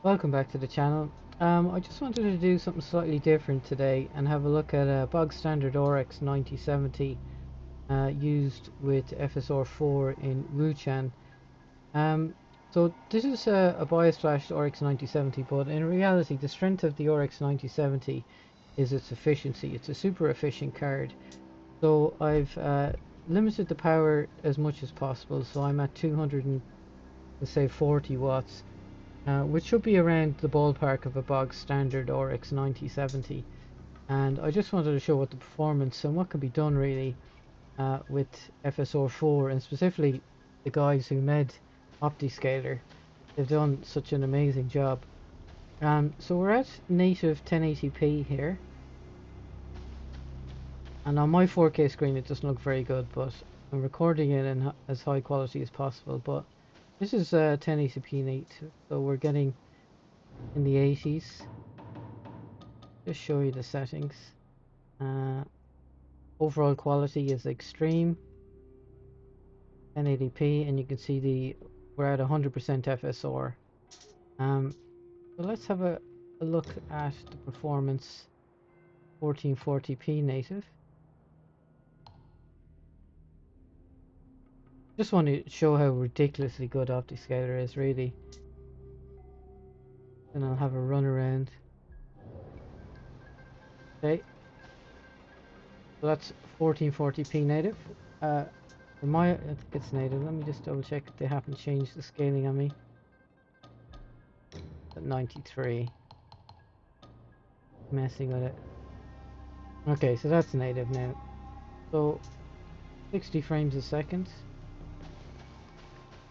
Welcome back to the channel. I just wanted to do something slightly different today and have a look at a bog standard RX9070 used with FSR4 in Wuchang. Um, so this is a bias flashed RX9070, but in reality the strength of the RX9070 is its efficiency. It's a super efficient card. So I've limited the power as much as possible, so I'm at 240 watts. Which should be around the ballpark of a bog standard RX 9070. And I just wanted to show what the performance and what can be done really with FSR4, and specifically the guys who made Optiscaler. They've done such an amazing job. So we're at native 1080p here, and on my 4K screen it doesn't look very good, but I'm recording it in as high quality as possible. But this is 1080p native, so we're getting in the 80s. Just show you the settings. Overall quality is extreme, 1080p, and you can see we're at 100% FSR. So let's have a look at the performance. 1440p native. Just want to show how ridiculously good Optiscaler is, really. Then I'll have a run around. Okay, so that's 1440p native. I think it's native. Let me just double check if they haven't changed the scaling on me. At 93. Messing with it. Okay, so that's native now. So 60 frames a second.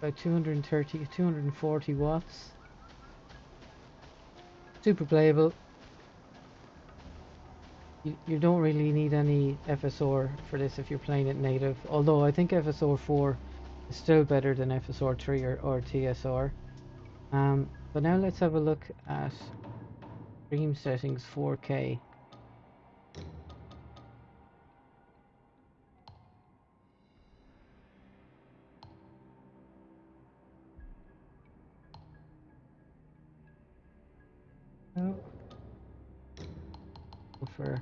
About 240 watts. Super playable. You don't really need any FSR for this if you're playing it native. Although I think FSR4 is still better than FSR3 or TSR. But now let's have a look at stream settings 4K. Oh, for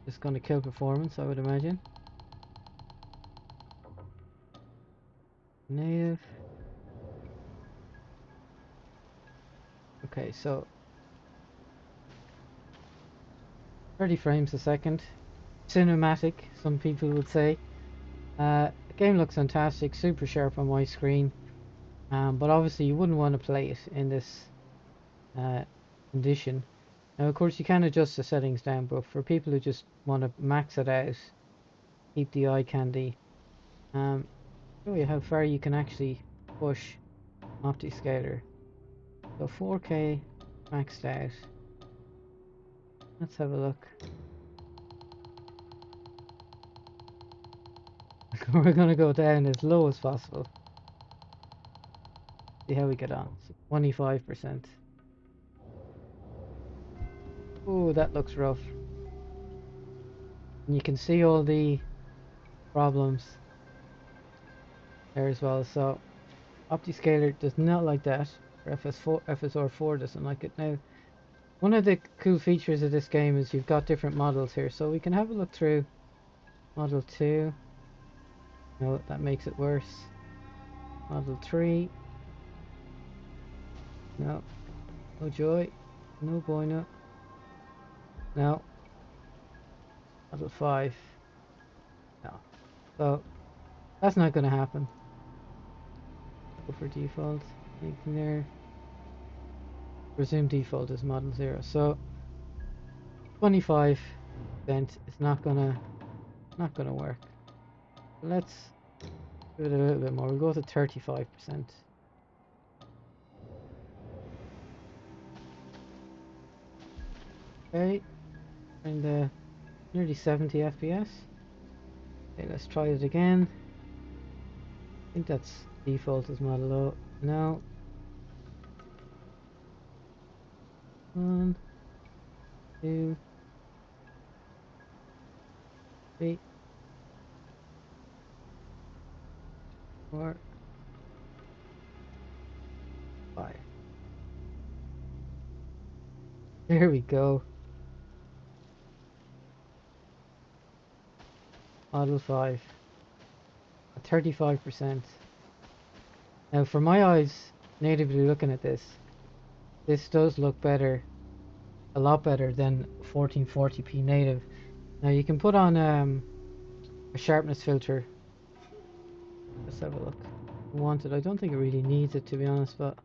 just going to kill performance, I would imagine. Native. Okay, so 30 frames a second. Cinematic, some people would say. The game looks fantastic, super sharp on my screen. But obviously you wouldn't want to play it in this condition. Now of course you can adjust the settings down, but for people who just want to max it out, keep the eye candy, show you how far you can actually push Optiscaler. So 4K maxed out. Let's have a look. We're gonna go down as low as possible. See how we get on. So 25%. Ooh, that looks rough. And you can see all the problems there as well. So Optiscaler does not like that. FSR4 doesn't like it. Now, one of the cool features of this game is you've got different models here, so we can have a look through Model 2. No, that makes it worse. Model 3. No. No joy. No bueno. No. Model 5. No. So, that's not going to happen. Go for default. Anything there. Resume default is Model 0. So, 25% is not gonna work. Let's do it a little bit more. We'll go to 35%. Okay, and nearly 70 FPS. Okay, let's try it again. I think that's default as Model O. No. 1, 2, 3, 4, 5. There we go. Model 5 at 35%. Now for my eyes, natively looking at this does look better, a lot better than 1440p native. Now you can put on a sharpness filter. Let's have a look. I want it. I don't think it really needs it, to be honest, but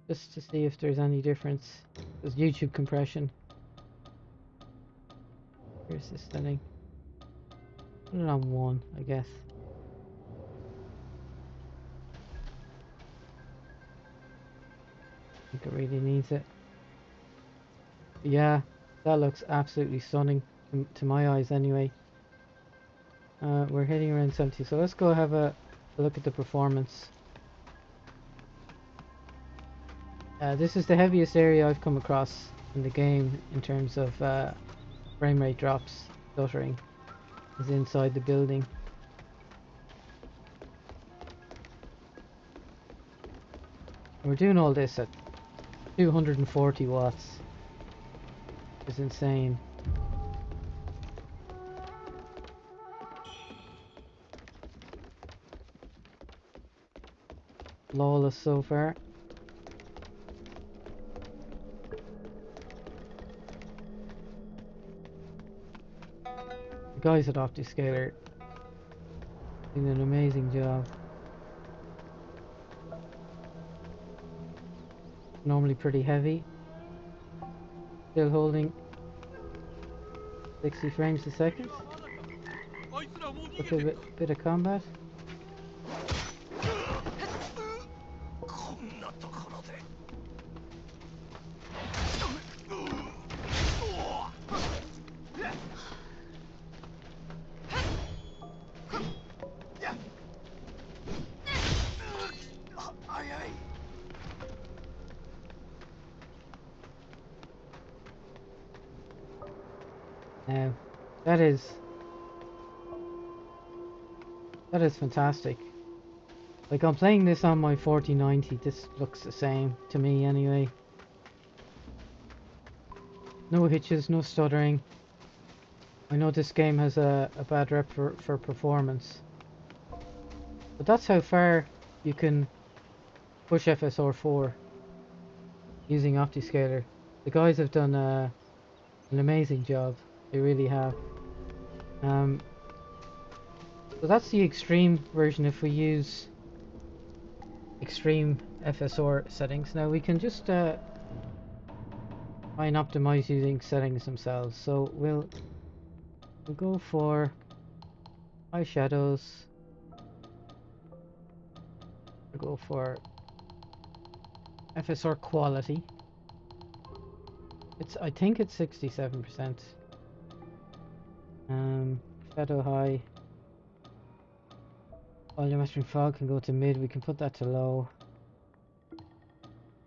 just to see if there's any difference. There's YouTube compression. Here's this setting. Put it on 1, I guess. I think it really needs it. Yeah, that looks absolutely stunning to my eyes anyway. We're hitting around 70, so let's go have a look at the performance. This is the heaviest area I've come across in the game in terms of frame rate drops, stuttering, is inside the building. And we're doing all this at 240 watts. It's insane. Flawless so far. The guys at Optiscaler doing an amazing job. Normally pretty heavy. Still holding 60 frames a second. Look at a bit of combat. Now, that is fantastic. Like, I'm playing this on my 4090, this looks the same to me anyway. No hitches, no stuttering. I know this game has a bad rep for performance, but that's how far you can push FSR4 using Optiscaler. The guys have done an amazing job. They really have. So that's the extreme version if we use extreme FSR settings. Now we can just try and optimize using settings themselves. So we'll go for high shadows. We'll go for FSR quality. I think it's 67%. Shadow high. Volume mastering fog can go to mid. We can put that to low.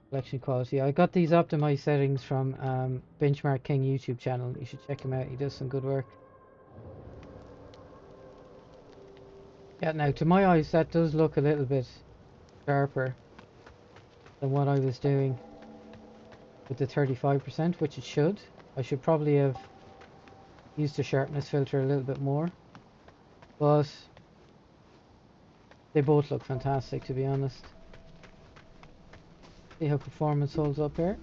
Selection quality. I got these optimized settings from Benchmark King YouTube channel. You should check him out. He does some good work. Yeah, now to my eyes that does look a little bit sharper than what I was doing with the 35%, which it should. I should probably have used the sharpness filter a little bit more, but they both look fantastic, to be honest. See how performance holds up here.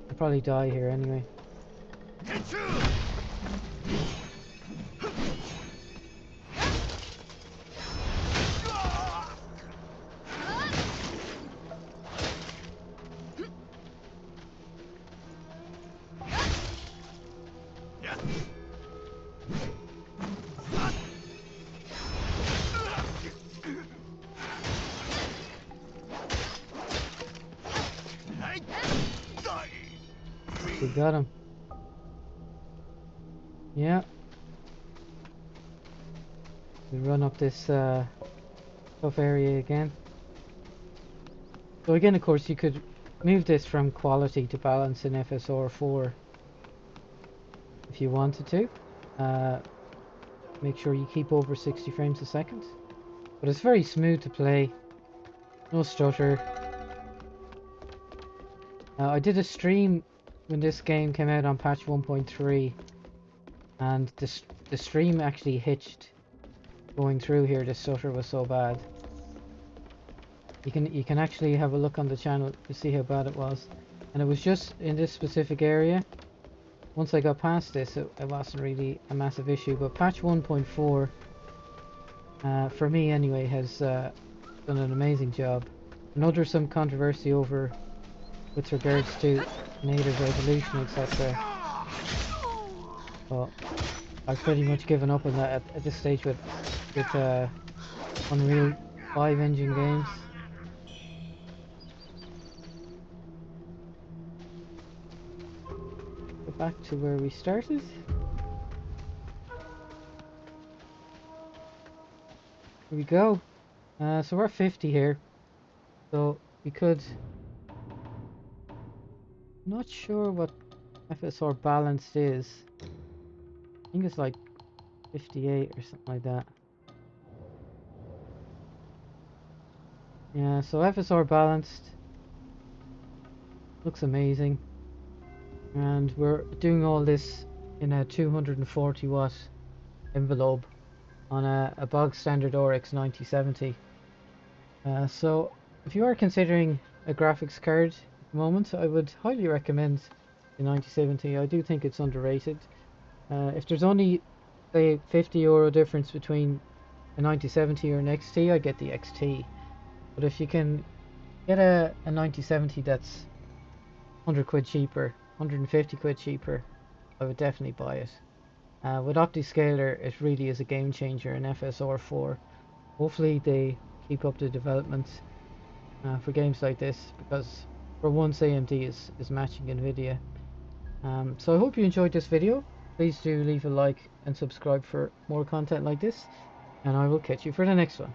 I'll probably die here anyway. We got him. Yeah. We run up this tough area again. So again, of course, you could move this from quality to balance in FSR4 if you wanted to. Make sure you keep over 60 frames a second. But it's very smooth to play. No stutter. I did a stream when this game came out on patch 1.3, and the stream actually hitched going through here. The stutter was so bad. You can actually have a look on the channel to see how bad it was, and it was just in this specific area. Once I got past this, it wasn't really a massive issue. But patch 1.4, for me anyway, has done an amazing job. I know there's some controversy over with regards to native resolution, etc. But I've pretty much given up on that at this stage with Unreal 5 engine games. Go back to where we started. Here we go. So we're at 50 here. So we could... Not sure what FSR balanced is. I think it's like 58 or something like that. Yeah, so FSR balanced. Looks amazing. And we're doing all this in a 240 watt envelope on a bog standard RX9070. So if you are considering a graphics card at the moment, I would highly recommend the 9070. I do think it's underrated. If there's only say €50 difference between a 9070 or an XT, I get the XT. But if you can get a 9070 that's 100 quid cheaper, 150 quid cheaper, I would definitely buy it. With Optiscaler, it really is a game changer in FSR4. Hopefully they keep up the development for games like this, because for once AMD is matching Nvidia. So I hope you enjoyed this video. Please do leave a like and subscribe for more content like this, and I will catch you for the next one.